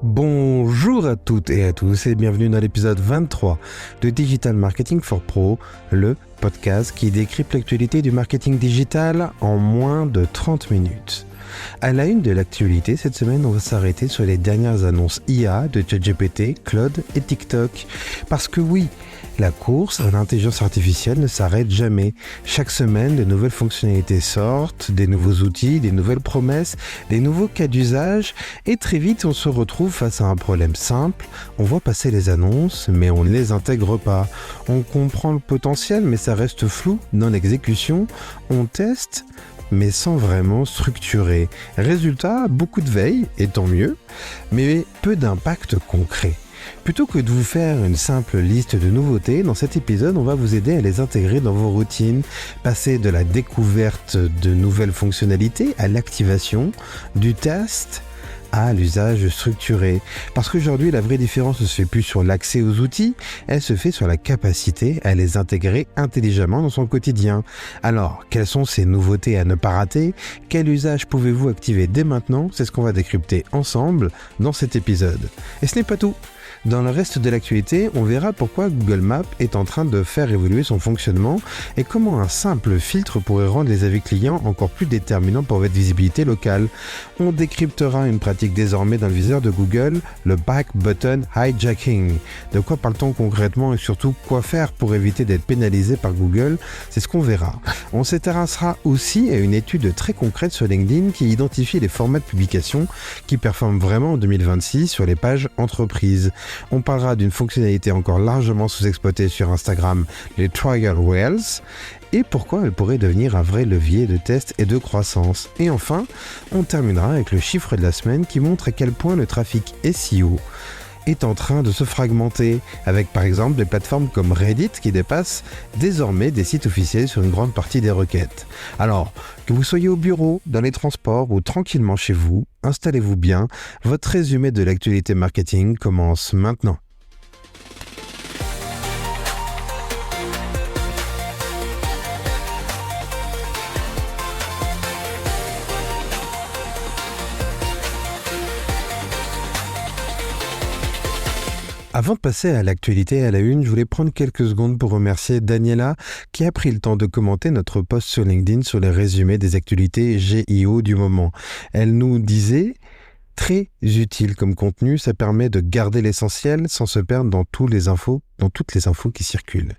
Bonjour à toutes et à tous et bienvenue dans l'épisode 23 de Digital Marketing for Pro, le podcast qui décrypte l'actualité du marketing digital en moins de 30 minutes. À la une de l'actualité, cette semaine, on va s'arrêter sur les dernières annonces IA de ChatGPT, Claude et TikTok. Parce que oui, la course à l'intelligence artificielle ne s'arrête jamais. Chaque semaine, de nouvelles fonctionnalités sortent, des nouveaux outils, des nouvelles promesses, des nouveaux cas d'usage. Et très vite, on se retrouve face à un problème simple. On voit passer les annonces, mais on ne les intègre pas. On comprend le potentiel, mais ça reste flou dans l'exécution. On teste, mais sans vraiment structurer. Résultat, beaucoup de veille, et tant mieux, mais peu d'impact concret. Plutôt que de vous faire une simple liste de nouveautés, dans cet épisode, on va vous aider à les intégrer dans vos routines, passer de la découverte de nouvelles fonctionnalités à l'activation, du test à l'usage structuré. Parce qu'aujourd'hui, la vraie différence ne se fait plus sur l'accès aux outils, elle se fait sur la capacité à les intégrer intelligemment dans son quotidien. Alors, quelles sont ces nouveautés à ne pas rater? Quel usage pouvez-vous activer dès maintenant? C'est ce qu'on va décrypter ensemble dans cet épisode. Et ce n'est pas tout. Dans le reste de l'actualité, on verra pourquoi Google Maps est en train de faire évoluer son fonctionnement et comment un simple filtre pourrait rendre les avis clients encore plus déterminants pour votre visibilité locale. On décryptera une pratique désormais dans le viseur de Google, le Back Button Hijacking. De quoi parle-t-on concrètement et surtout quoi faire pour éviter d'être pénalisé par Google? C'est ce qu'on verra. On s'intéressera aussi à une étude très concrète sur LinkedIn qui identifie les formats de publication qui performent vraiment en 2026 sur les pages entreprises. On parlera d'une fonctionnalité encore largement sous-exploitée sur Instagram, les Trial Reels, et pourquoi elle pourrait devenir un vrai levier de test et de croissance. Et enfin, on terminera avec le chiffre de la semaine qui montre à quel point le trafic SEO est en train de se fragmenter, avec par exemple des plateformes comme Reddit qui dépassent désormais des sites officiels sur une grande partie des requêtes. Alors, que vous soyez au bureau, dans les transports ou tranquillement chez vous, installez-vous bien, votre résumé de l'actualité marketing commence maintenant. Avant de passer à l'actualité à la une, je voulais prendre quelques secondes pour remercier Daniela qui a pris le temps de commenter notre post sur LinkedIn sur les résumés des actualités GIO du moment. Elle nous disait « Très utile comme contenu, ça permet de garder l'essentiel sans se perdre dans toutes les infos qui circulent. »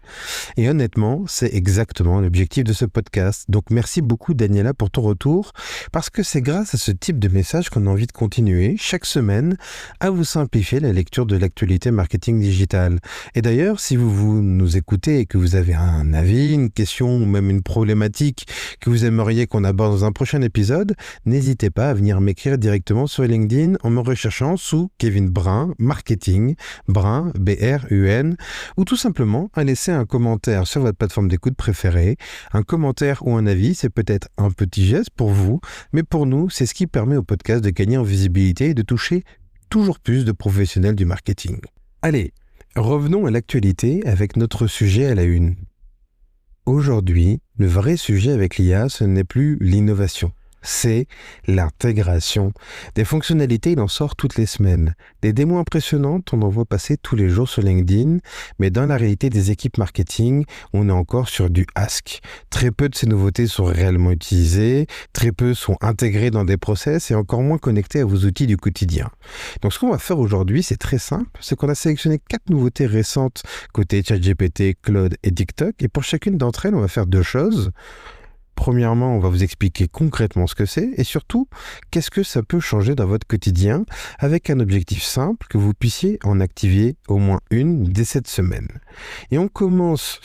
Et honnêtement, c'est exactement l'objectif de ce podcast. Donc merci beaucoup Daniela pour ton retour, parce que c'est grâce à ce type de message qu'on a envie de continuer chaque semaine à vous simplifier la lecture de l'actualité marketing digital. Et d'ailleurs, si vous nous écoutez et que vous avez un avis, une question ou même une problématique que vous aimeriez qu'on aborde dans un prochain épisode, n'hésitez pas à venir m'écrire directement sur LinkedIn en me recherchant sous Kevin Brun, Marketing, Brun, B-R-U-N, ou tout simplement à laisser un commentaire sur votre plateforme d'écoute préférée. Un commentaire ou un avis, c'est peut-être un petit geste pour vous, mais pour nous, c'est ce qui permet au podcast de gagner en visibilité et de toucher toujours plus de professionnels du marketing. Allez, revenons à l'actualité avec notre sujet à la une. Aujourd'hui, le vrai sujet avec l'IA, ce n'est plus l'innovation. C'est l'intégration. Des fonctionnalités, il en sort toutes les semaines. Des démos impressionnantes, on en voit passer tous les jours sur LinkedIn, mais dans la réalité des équipes marketing, on est encore sur du ask. Très peu de ces nouveautés sont réellement utilisées, très peu sont intégrées dans des process et encore moins connectées à vos outils du quotidien. Donc ce qu'on va faire aujourd'hui, c'est très simple, c'est qu'on a sélectionné 4 nouveautés récentes côté ChatGPT, Claude et TikTok, et pour chacune d'entre elles, on va faire 2 choses. Premièrement, on va vous expliquer concrètement ce que c'est et surtout, qu'est-ce que ça peut changer dans votre quotidien avec un objectif simple que vous puissiez en activer au moins une dès cette semaine. Et on commence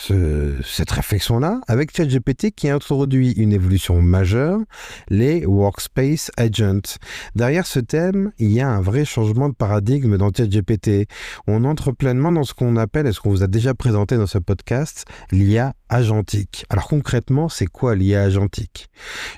cette réflexion-là avec ChatGPT qui introduit une évolution majeure, les Workspace Agents. Derrière ce thème, il y a un vrai changement de paradigme dans ChatGPT. On entre pleinement dans ce qu'on appelle, et ce qu'on vous a déjà présenté dans ce podcast, l'IA agentique. Alors concrètement, c'est quoi l'IA agentique?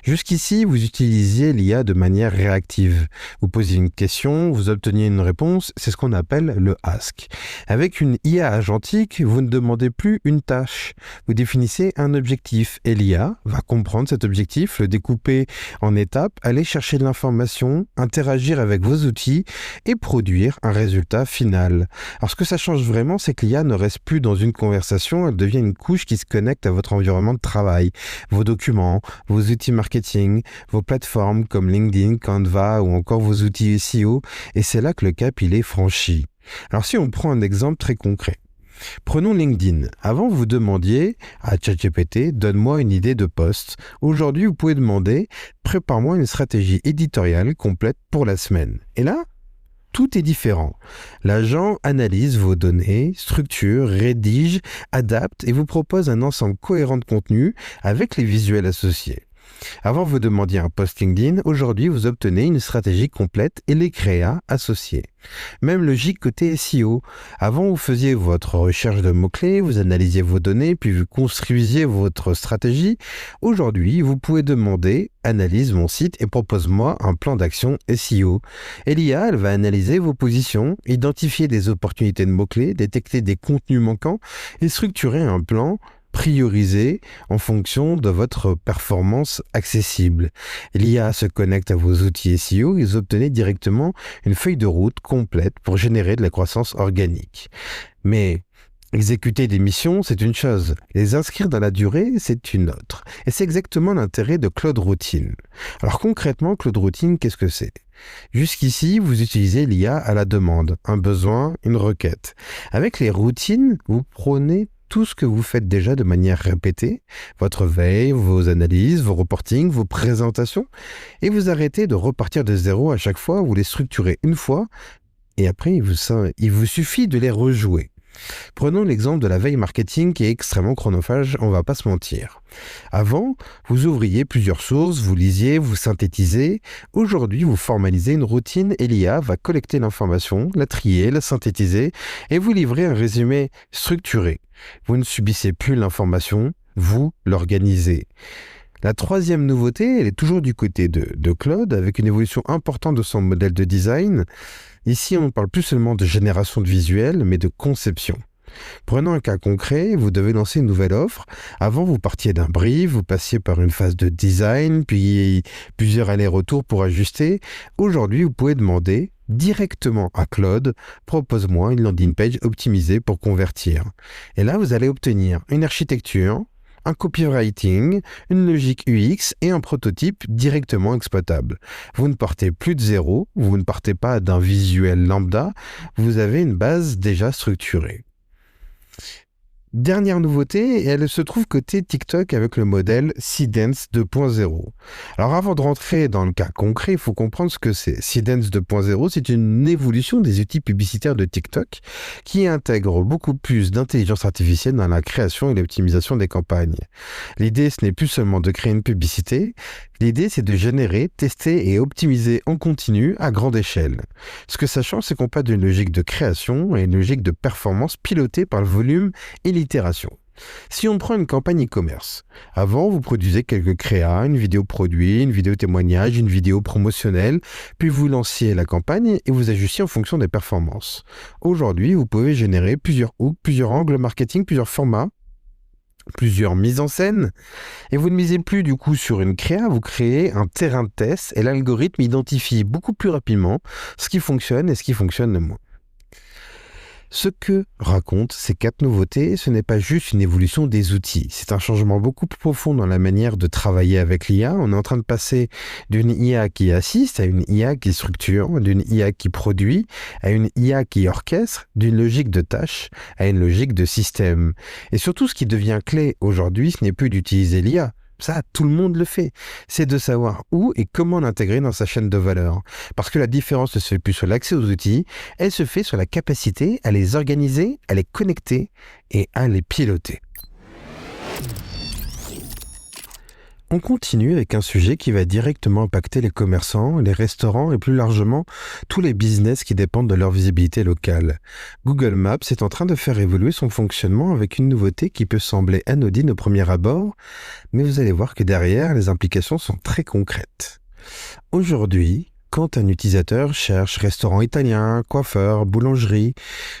Jusqu'ici, vous utilisiez l'IA de manière réactive. Vous posiez une question, vous obteniez une réponse, c'est ce qu'on appelle le ask. Avec une IA agentique, vous ne demandez plus une tâche. Vous définissez un objectif et l'IA va comprendre cet objectif, le découper en étapes, aller chercher de l'information, interagir avec vos outils et produire un résultat final. Alors ce que ça change vraiment, c'est que l'IA ne reste plus dans une conversation, elle devient une couche qui se connecte à votre environnement de travail, vos documents, vos outils marketing, vos plateformes comme LinkedIn, Canva ou encore vos outils SEO, et c'est là que le cap il est franchi. Alors si on prend un exemple très concret, prenons LinkedIn. Avant, vous demandiez à ChatGPT, donne-moi une idée de post. Aujourd'hui, vous pouvez demander, prépare-moi une stratégie éditoriale complète pour la semaine. Et là, tout est différent. L'agent analyse vos données, structure, rédige, adapte et vous propose un ensemble cohérent de contenu avec les visuels associés. Avant, vous demandiez un post LinkedIn. Aujourd'hui, vous obtenez une stratégie complète et les créas associés. Même logique côté SEO. Avant, vous faisiez votre recherche de mots-clés, vous analysiez vos données, puis vous construisiez votre stratégie. Aujourd'hui, vous pouvez demander « Analyse mon site et propose-moi un plan d'action SEO ». Et l'IA, elle va analyser vos positions, identifier des opportunités de mots-clés, détecter des contenus manquants et structurer un plan priorisé en fonction de votre performance accessible. L'IA se connecte à vos outils SEO et vous obtenez directement une feuille de route complète pour générer de la croissance organique. Mais exécuter des missions, c'est une chose. Les inscrire dans la durée, c'est une autre. Et c'est exactement l'intérêt de Claude Routine. Alors concrètement, Claude Routine, qu'est-ce que c'est? Jusqu'ici, vous utilisez l'IA à la demande, un besoin, une requête. Avec les routines, vous prenez tout ce que vous faites déjà de manière répétée, votre veille, vos analyses, vos reportings, vos présentations, et vous arrêtez de repartir de zéro à chaque fois, vous les structurez une fois, et après, il vous suffit de les rejouer. Prenons l'exemple de la veille marketing qui est extrêmement chronophage, on va pas se mentir. Avant, vous ouvriez plusieurs sources, vous lisiez, vous synthétisez. Aujourd'hui, vous formalisez une routine et l'IA va collecter l'information, la trier, la synthétiser et vous livrer un résumé structuré. Vous ne subissez plus l'information, vous l'organisez. La troisième nouveauté, elle est toujours du côté de Claude, avec une évolution importante de son modèle de design. Ici, on ne parle plus seulement de génération de visuels, mais de conception. Prenons un cas concret, vous devez lancer une nouvelle offre. Avant, vous partiez d'un brief, vous passiez par une phase de design, puis plusieurs allers-retours pour ajuster. Aujourd'hui, vous pouvez demander directement à Claude, propose-moi une landing page optimisée pour convertir. Et là, vous allez obtenir une architecture, un copywriting, une logique UX et un prototype directement exploitable. Vous ne partez plus de zéro, vous ne partez pas d'un visuel lambda, vous avez une base déjà structurée. Dernière nouveauté, et elle se trouve côté TikTok avec le modèle Seedance 2.0. Alors avant de rentrer dans le cas concret, il faut comprendre ce que c'est. Seedance 2.0, c'est une évolution des outils publicitaires de TikTok qui intègre beaucoup plus d'intelligence artificielle dans la création et l'optimisation des campagnes. L'idée, ce n'est plus seulement de créer une publicité, l'idée c'est de générer, tester et optimiser en continu à grande échelle. Ce que ça change, c'est qu'on passe d'une logique de création à une logique de performance pilotée par le volume et l'itération. Si on prend une campagne e-commerce, avant vous produisez quelques créas, une vidéo produit, une vidéo témoignage, une vidéo promotionnelle, puis vous lanciez la campagne et vous ajustiez en fonction des performances. Aujourd'hui, vous pouvez générer plusieurs hooks, plusieurs angles marketing, plusieurs formats, plusieurs mises en scène, et vous ne misez plus du coup sur une créa, vous créez un terrain de test et l'algorithme identifie beaucoup plus rapidement ce qui fonctionne et ce qui fonctionne le moins. Ce que racontent ces 4 nouveautés, ce n'est pas juste une évolution des outils, c'est un changement beaucoup plus profond dans la manière de travailler avec l'IA. On est en train de passer d'une IA qui assiste à une IA qui structure, d'une IA qui produit, à une IA qui orchestre, d'une logique de tâche à une logique de système. Et surtout, ce qui devient clé aujourd'hui, ce n'est plus d'utiliser l'IA. Ça, tout le monde le fait. C'est de savoir où et comment l'intégrer dans sa chaîne de valeur. Parce que la différence ne se fait plus sur l'accès aux outils, elle se fait sur la capacité à les organiser, à les connecter et à les piloter. On continue avec un sujet qui va directement impacter les commerçants, les restaurants et plus largement tous les business qui dépendent de leur visibilité locale. Google Maps est en train de faire évoluer son fonctionnement avec une nouveauté qui peut sembler anodine au premier abord, mais vous allez voir que derrière, les implications sont très concrètes. Aujourd'hui, quand un utilisateur cherche restaurant italien, coiffeur, boulangerie,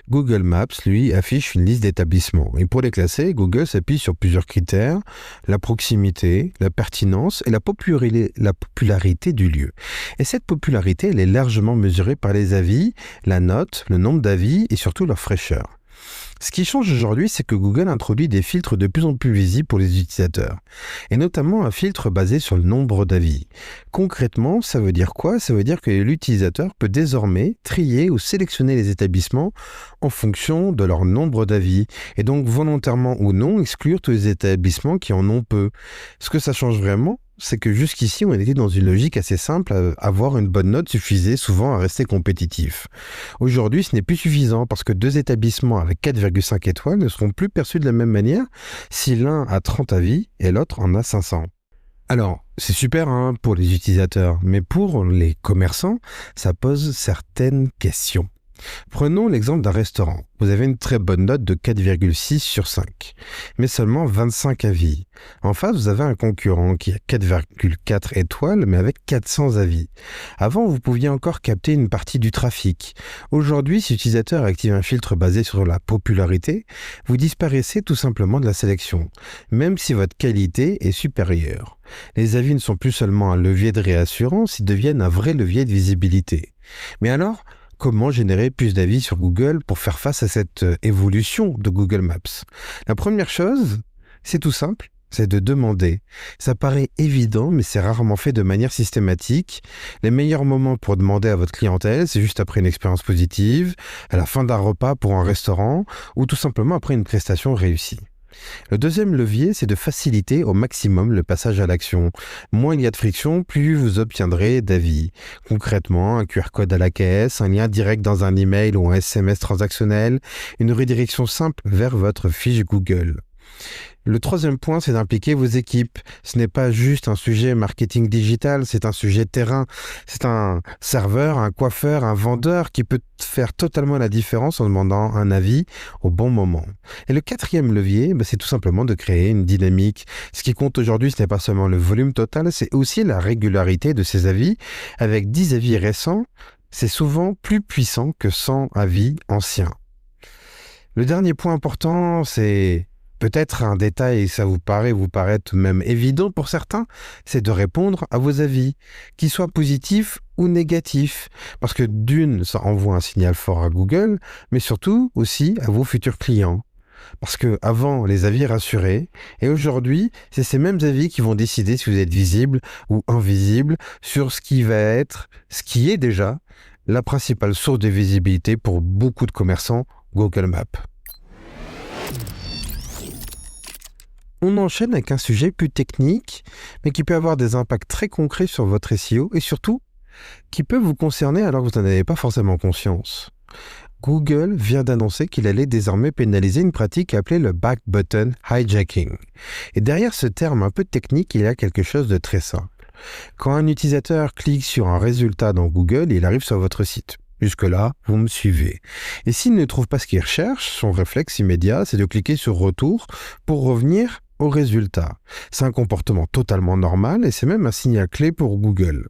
Google Maps, lui, affiche une liste d'établissements. Et pour les classer, Google s'appuie sur plusieurs critères, la proximité, la pertinence et la popularité du lieu. Et cette popularité, elle est largement mesurée par les avis, la note, le nombre d'avis et surtout leur fraîcheur. Ce qui change aujourd'hui, c'est que Google introduit des filtres de plus en plus visibles pour les utilisateurs, et notamment un filtre basé sur le nombre d'avis. Concrètement, ça veut dire quoi? Ça veut dire que l'utilisateur peut désormais trier ou sélectionner les établissements en fonction de leur nombre d'avis, et donc volontairement ou non exclure tous les établissements qui en ont peu. Ce que ça change vraiment, c'est que jusqu'ici, on était dans une logique assez simple, avoir une bonne note suffisait souvent à rester compétitif. Aujourd'hui, ce n'est plus suffisant parce que 2 établissements avec 4,5 étoiles ne seront plus perçus de la même manière si l'un a 30 avis et l'autre en a 500. Alors, c'est super pour les utilisateurs, mais pour les commerçants, ça pose certaines questions. Prenons l'exemple d'un restaurant. Vous avez une très bonne note de 4,6 sur 5, mais seulement 25 avis. En face, vous avez un concurrent qui a 4,4 étoiles, mais avec 400 avis. Avant, vous pouviez encore capter une partie du trafic. Aujourd'hui, si l'utilisateur active un filtre basé sur la popularité, vous disparaissez tout simplement de la sélection, même si votre qualité est supérieure. Les avis ne sont plus seulement un levier de réassurance, ils deviennent un vrai levier de visibilité. Mais alors, comment générer plus d'avis sur Google pour faire face à cette évolution de Google Maps? La première chose, c'est tout simple, c'est de demander. Ça paraît évident, mais c'est rarement fait de manière systématique. Les meilleurs moments pour demander à votre clientèle, c'est juste après une expérience positive, à la fin d'un repas pour un restaurant, ou tout simplement après une prestation réussie. Le deuxième levier, c'est de faciliter au maximum le passage à l'action. Moins il y a de friction, plus vous obtiendrez d'avis. Concrètement, un QR code à la caisse, un lien direct dans un email ou un SMS transactionnel, une redirection simple vers votre fiche Google. Le troisième point, c'est d'impliquer vos équipes. Ce n'est pas juste un sujet marketing digital, c'est un sujet terrain. C'est un serveur, un coiffeur, un vendeur qui peut faire totalement la différence en demandant un avis au bon moment. Et le quatrième levier, c'est tout simplement de créer une dynamique. Ce qui compte aujourd'hui, ce n'est pas seulement le volume total, c'est aussi la régularité de ces avis. Avec 10 avis récents, c'est souvent plus puissant que 100 avis anciens. Le dernier point important, c'est peut-être un détail, ça vous paraître même évident pour certains, c'est de répondre à vos avis, qu'ils soient positifs ou négatifs. Parce que d'une, ça envoie un signal fort à Google, mais surtout aussi à vos futurs clients. Parce que avant, les avis rassuraient, et aujourd'hui, c'est ces mêmes avis qui vont décider si vous êtes visible ou invisible sur ce qui est déjà la principale source de visibilité pour beaucoup de commerçants, Google Maps. On enchaîne avec un sujet plus technique, mais qui peut avoir des impacts très concrets sur votre SEO et surtout, qui peut vous concerner alors que vous n'en avez pas forcément conscience. Google vient d'annoncer qu'il allait désormais pénaliser une pratique appelée le back button hijacking. Et derrière ce terme un peu technique, il y a quelque chose de très simple. Quand un utilisateur clique sur un résultat dans Google, il arrive sur votre site. Jusque-là, vous me suivez. Et s'il ne trouve pas ce qu'il recherche, son réflexe immédiat, c'est de cliquer sur Retour pour revenir au résultat. C'est un comportement totalement normal et c'est même un signal clé pour Google.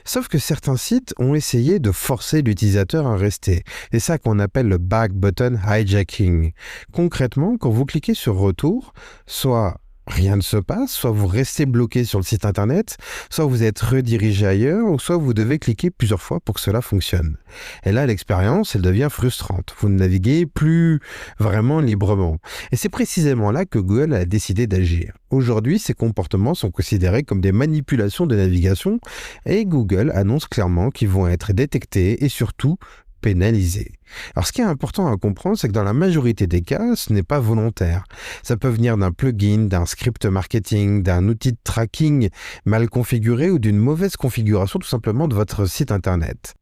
Sauf que certains sites ont essayé de forcer l'utilisateur à rester. C'est ça qu'on appelle le back button hijacking. Concrètement, quand vous cliquez sur Retour, soit rien ne se passe, soit vous restez bloqué sur le site internet, soit vous êtes redirigé ailleurs, ou soit vous devez cliquer plusieurs fois pour que cela fonctionne. Et là, l'expérience, elle devient frustrante. Vous ne naviguez plus vraiment librement. Et c'est précisément là que Google a décidé d'agir. Aujourd'hui, ces comportements sont considérés comme des manipulations de navigation et Google annonce clairement qu'ils vont être détectés et surtout pénalisés. Alors, ce qui est important à comprendre, c'est que dans la majorité des cas, ce n'est pas volontaire. Ça peut venir d'un plugin, d'un script marketing, d'un outil de tracking mal configuré ou d'une mauvaise configuration tout simplement de votre site internet.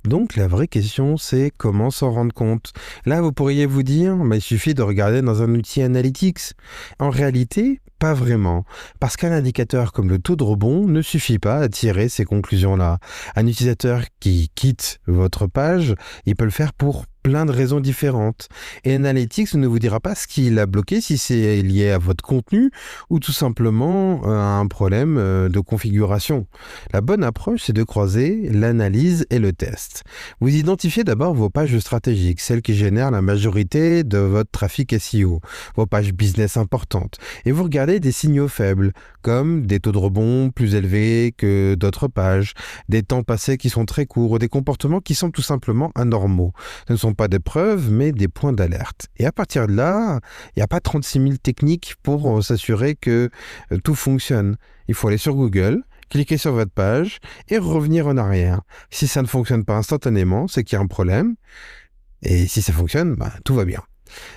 Donc, la vraie question, c'est comment s'en rendre compte. Là, vous pourriez vous dire, il suffit de regarder dans un outil Analytics. En réalité, Pas vraiment, parce qu'un indicateur comme le taux de rebond ne suffit pas à tirer ces conclusions-là. Un utilisateur qui quitte votre page, il peut le faire pour plein de raisons différentes. Et Analytics ne vous dira pas ce qui l'a bloqué, si c'est lié à votre contenu ou tout simplement à un problème de configuration. La bonne approche, c'est de croiser l'analyse et le test. Vous identifiez d'abord vos pages stratégiques, celles qui génèrent la majorité de votre trafic SEO, vos pages business importantes, et vous regardez des signaux faibles, comme des taux de rebond plus élevés que d'autres pages, des temps passés qui sont très courts ou des comportements qui sont tout simplement anormaux. Ce ne sont pas des preuves, mais des points d'alerte. Et à partir de là, il n'y a pas 36 000 techniques pour s'assurer que tout fonctionne. Il faut aller sur Google, cliquer sur votre page et revenir en arrière. Si ça ne fonctionne pas instantanément, c'est qu'il y a un problème. Et si ça fonctionne, tout va bien.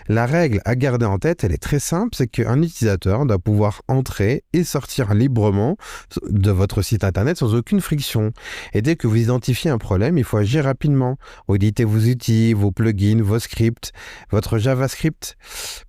La règle à garder en tête, elle est très simple, c'est qu'un utilisateur doit pouvoir entrer et sortir librement de votre site internet sans aucune friction. Et dès que vous identifiez un problème, il faut agir rapidement. Auditez vos outils, vos plugins, vos scripts, votre JavaScript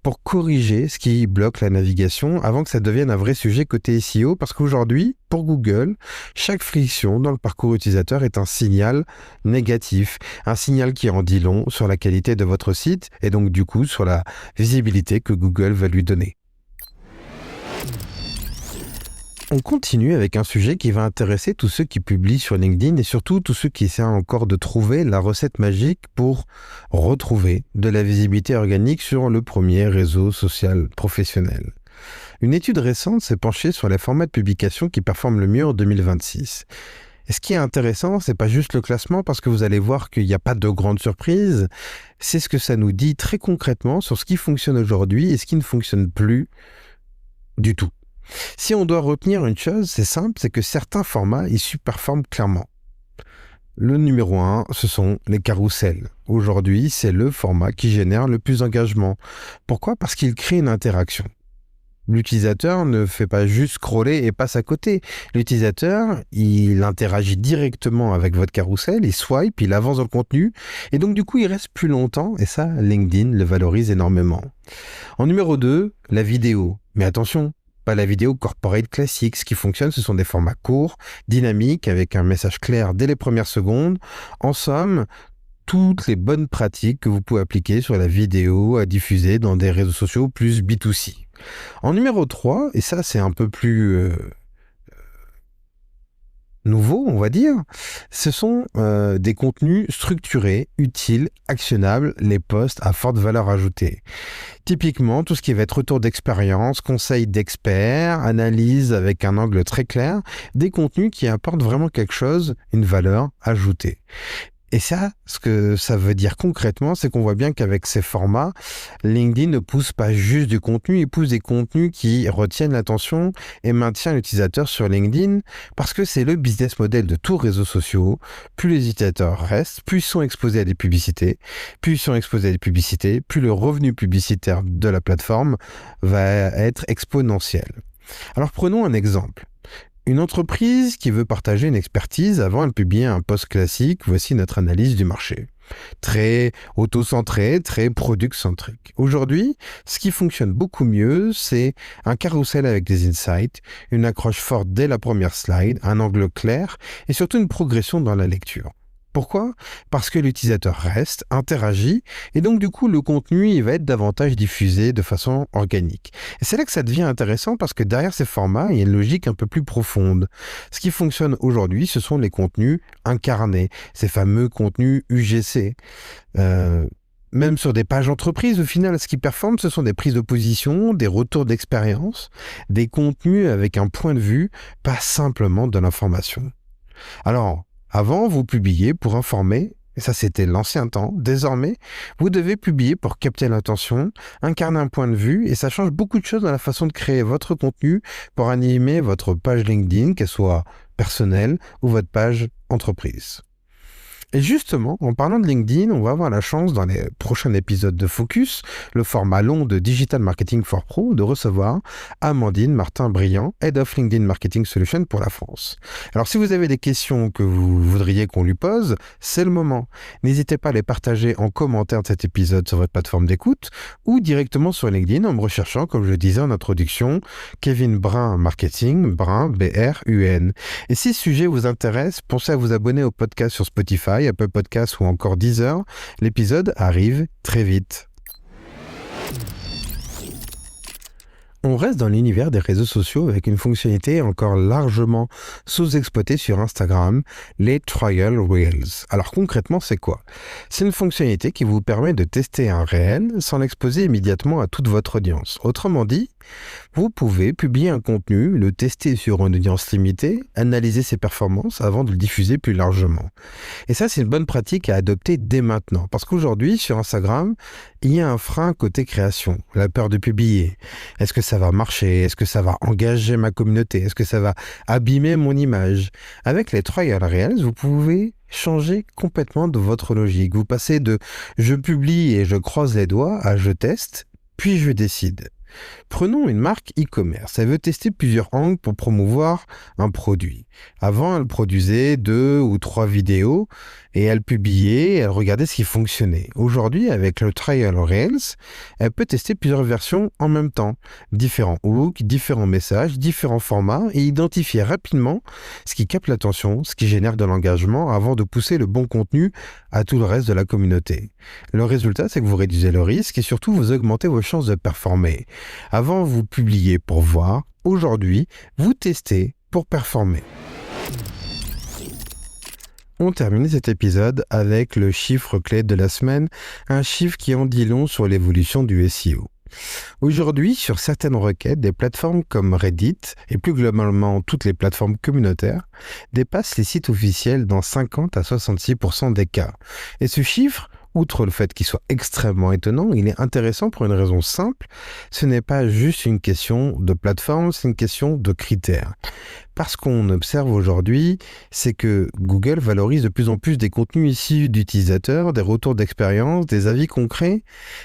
pour corriger ce qui bloque la navigation avant que ça devienne un vrai sujet côté SEO, parce qu'aujourd'hui, pour Google, chaque friction dans le parcours utilisateur est un signal négatif, un signal qui en dit long sur la qualité de votre site et donc du coup sur la visibilité que Google va lui donner. On continue avec un sujet qui va intéresser tous ceux qui publient sur LinkedIn et surtout tous ceux qui essaient encore de trouver la recette magique pour retrouver de la visibilité organique sur le premier réseau social professionnel. Une étude récente s'est penchée sur les formats de publication qui performent le mieux en 2026. Et ce qui est intéressant, c'est pas juste le classement, parce que vous allez voir qu'il n'y a pas de grande surprise. C'est ce que ça nous dit très concrètement sur ce qui fonctionne aujourd'hui et ce qui ne fonctionne plus du tout. Si on doit retenir une chose, c'est simple, c'est que certains formats, ils surperforment clairement. Le numéro 1, ce sont les carousels. Aujourd'hui, c'est le format qui génère le plus d'engagement. Pourquoi ? Parce qu'il crée une interaction. L'utilisateur ne fait pas juste scroller et passe à côté. L'utilisateur, il interagit directement avec votre carrousel, il swipe, il avance dans le contenu, et donc du coup, il reste plus longtemps, et ça, LinkedIn le valorise énormément. En numéro 2, la vidéo. Mais attention, pas la vidéo corporate classique. Ce qui fonctionne, ce sont des formats courts, dynamiques, avec un message clair dès les premières secondes. En somme, toutes les bonnes pratiques que vous pouvez appliquer sur la vidéo à diffuser dans des réseaux sociaux plus B2C. En numéro 3, et ça c'est un peu plus nouveau, on va dire, ce sont des contenus structurés, utiles, actionnables, les posts à forte valeur ajoutée. Typiquement, tout ce qui va être retour d'expérience, conseils d'experts, analyse avec un angle très clair, des contenus qui apportent vraiment quelque chose, une valeur ajoutée. Et ça, ce que ça veut dire concrètement, c'est qu'on voit bien qu'avec ces formats, LinkedIn ne pousse pas juste du contenu, il pousse des contenus qui retiennent l'attention et maintiennent l'utilisateur sur LinkedIn, parce que c'est le business model de tous les réseaux sociaux. Plus les utilisateurs restent, plus ils sont exposés à des publicités, plus le revenu publicitaire de la plateforme va être exponentiel. Alors prenons un exemple. Une entreprise qui veut partager une expertise avant de publier un post classique, voici notre analyse du marché. Très auto-centré, très product-centrique. Aujourd'hui, ce qui fonctionne beaucoup mieux, c'est un carrousel avec des insights, une accroche forte dès la première slide, un angle clair et surtout une progression dans la lecture. Pourquoi ? Parce que l'utilisateur reste, interagit, et donc du coup le contenu il va être davantage diffusé de façon organique. Et c'est là que ça devient intéressant, parce que derrière ces formats, il y a une logique un peu plus profonde. Ce qui fonctionne aujourd'hui, ce sont les contenus incarnés, ces fameux contenus UGC. Même sur des pages entreprises, au final, ce qui performe, ce sont des prises de position, des retours d'expérience, des contenus avec un point de vue, pas simplement de l'information. Alors, avant, vous publiez pour informer, et ça c'était l'ancien temps. Désormais, vous devez publier pour capter l'attention, incarner un point de vue, et ça change beaucoup de choses dans la façon de créer votre contenu pour animer votre page LinkedIn, qu'elle soit personnelle ou votre page entreprise. Et justement, en parlant de LinkedIn, on va avoir la chance dans les prochains épisodes de Focus, le format long de Digital Marketing for Pro, de recevoir Amandine Martin-Briand, Head of LinkedIn Marketing Solution pour la France. Alors si vous avez des questions que vous voudriez qu'on lui pose, c'est le moment. N'hésitez pas à les partager en commentaire de cet épisode sur votre plateforme d'écoute ou directement sur LinkedIn en me recherchant, comme je le disais en introduction, Kevin Brun Marketing, Brun, B-R-U-N. Et si ce sujet vous intéresse, pensez à vous abonner au podcast sur Spotify, Apple Podcasts ou encore Deezer. L'épisode arrive très vite. On reste dans l'univers des réseaux sociaux avec une fonctionnalité encore largement sous-exploitée sur Instagram, les Trial Reels. Alors concrètement, c'est quoi ? C'est une fonctionnalité qui vous permet de tester un réel sans l'exposer immédiatement à toute votre audience. Autrement dit, vous pouvez publier un contenu, le tester sur une audience limitée, analyser ses performances avant de le diffuser plus largement. Et ça, c'est une bonne pratique à adopter dès maintenant. Parce qu'aujourd'hui, sur Instagram, il y a un frein côté création, la peur de publier. Est-ce que ça va marcher ? Est-ce que ça va engager ma communauté ? Est-ce que ça va abîmer mon image ? Avec les Trial Reels, vous pouvez changer complètement de votre logique. Vous passez de « je publie et je croise les doigts » à « je teste, puis je décide ». Prenons une marque e-commerce. Elle veut tester plusieurs angles pour promouvoir un produit. Avant, elle produisait 2 ou 3 vidéos et elle publiait, elle regardait ce qui fonctionnait. Aujourd'hui, avec le Trial Reels, elle peut tester plusieurs versions en même temps. Différents hooks, différents messages, différents formats et identifier rapidement ce qui capte l'attention, ce qui génère de l'engagement avant de pousser le bon contenu à tout le reste de la communauté. Le résultat, c'est que vous réduisez le risque et surtout vous augmentez vos chances de performer. Avant, vous publiez pour voir. Aujourd'hui, vous testez pour performer. On termine cet épisode avec le chiffre clé de la semaine, un chiffre qui en dit long sur l'évolution du SEO. Aujourd'hui, sur certaines requêtes, des plateformes comme Reddit et plus globalement toutes les plateformes communautaires dépassent les sites officiels dans 50 à 66% des cas. Et ce chiffre, outre le fait qu'il soit extrêmement étonnant, il est intéressant pour une raison simple, ce n'est pas juste une question de plateforme, c'est une question de critères. Parce qu'on observe aujourd'hui, c'est que Google valorise de plus en plus des contenus issus d'utilisateurs, des retours d'expérience, des avis concrets,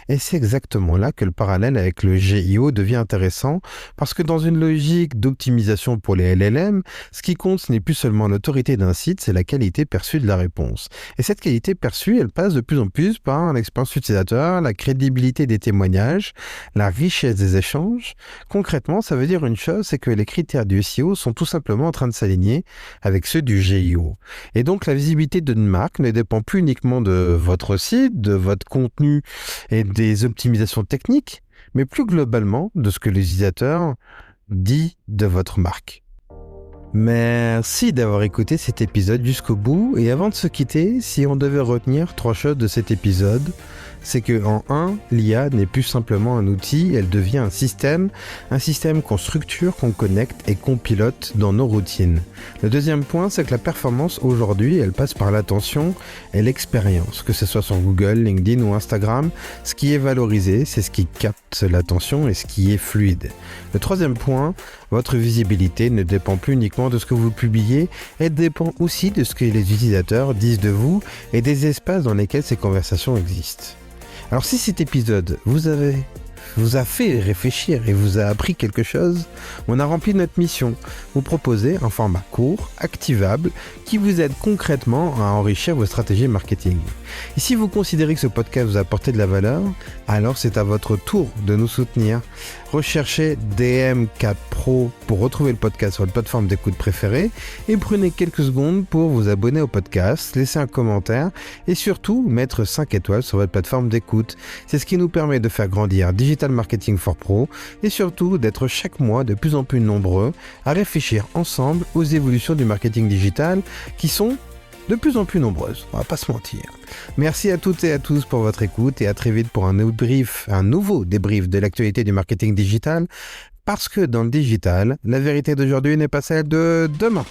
et c'est exactement là que le parallèle avec le GIO devient intéressant, parce que dans une logique d'optimisation pour les LLM, ce qui compte, ce n'est plus seulement l'autorité d'un site, c'est la qualité perçue de la réponse. Et cette qualité perçue, elle passe de plus en plus par l'expérience utilisateur, la crédibilité des témoignages, la richesse des échanges. Concrètement, ça veut dire une chose, c'est que les critères du SEO sont tout simplement en train de s'aligner avec ceux du GIO. Et donc, la visibilité d'une marque ne dépend plus uniquement de votre site, de votre contenu et des optimisations techniques, mais plus globalement de ce que l'utilisateur dit de votre marque. Merci d'avoir écouté cet épisode jusqu'au bout. Et avant de se quitter, si on devait retenir 3 choses de cet épisode, c'est que en 1, l'IA n'est plus simplement un outil, elle devient un système qu'on structure, qu'on connecte et qu'on pilote dans nos routines. Le deuxième point, c'est que la performance aujourd'hui, elle passe par l'attention et l'expérience, que ce soit sur Google, LinkedIn ou Instagram. Ce qui est valorisé, c'est ce qui capte l'attention et ce qui est fluide. Le troisième point, votre visibilité ne dépend plus uniquement de ce que vous publiez, elle dépend aussi de ce que les utilisateurs disent de vous et des espaces dans lesquels ces conversations existent. Alors si cet épisode vous a fait réfléchir et vous a appris quelque chose, on a rempli notre mission. Vous proposer un format court, activable, qui vous aide concrètement à enrichir vos stratégies marketing. Et si vous considérez que ce podcast vous a apporté de la valeur, alors c'est à votre tour de nous soutenir. Recherchez DM4 Pro pour retrouver le podcast sur votre plateforme d'écoute préférée et prenez quelques secondes pour vous abonner au podcast, laisser un commentaire et surtout mettre 5 étoiles sur votre plateforme d'écoute. C'est ce qui nous permet de faire grandir Digital Marketing for Pro et surtout d'être chaque mois de plus en plus nombreux à réfléchir ensemble aux évolutions du marketing digital qui sont de plus en plus nombreuses, on va pas se mentir. Merci à toutes et à tous pour votre écoute et à très vite pour un nouveau débrief de l'actualité du marketing digital, parce que dans le digital, la vérité d'aujourd'hui n'est pas celle de demain.